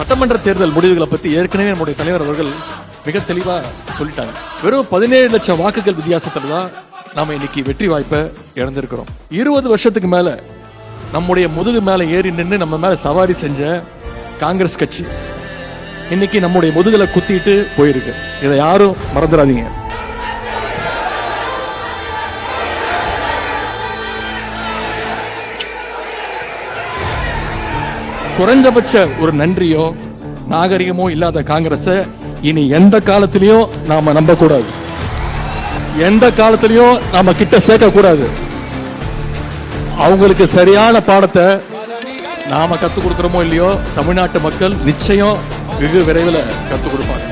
சட்டமன்ற தேர்தல் முடிவுகளை பத்தி ஏற்கனவே நம்முடைய தலைவர் அவர்கள் மிக தெளிவா சொல்லிட்டாங்க. வெறும் 17 லட்சம் வாக்குகள் வித்தியாசத்துல தான் நாம இன்னைக்கு வெற்றி வாய்ப்பை இழந்திருக்கிறோம். 20 வருஷத்துக்கு மேல நம்முடைய முதுகு மேல ஏறி நின்று நம்ம மேல சவாரி செஞ்ச காங்கிரஸ் கட்சி இன்னைக்கு நம்முடைய முதுகுல குத்திட்டு போயிருக்கு. இதை யாரும் மறந்துடாதீங்க. குறைஞ்சபட்ச ஒரு நன்றியோ நாகரிகமோ இல்லாத காங்கிரஸ இனி எந்த காலத்திலையும் நாம நம்ப கூடாது, எந்த காலத்திலையும் நாம கிட்ட சேர்க்க கூடாது. அவங்களுக்கு சரியான பாடத்தை நாம கத்துக் கொடுக்கிறோமோ இல்லையோ, தமிழ்நாட்டு மக்கள் நிச்சயம் வெகு விரைவில் கத்துக் கொடுப்பாங்க.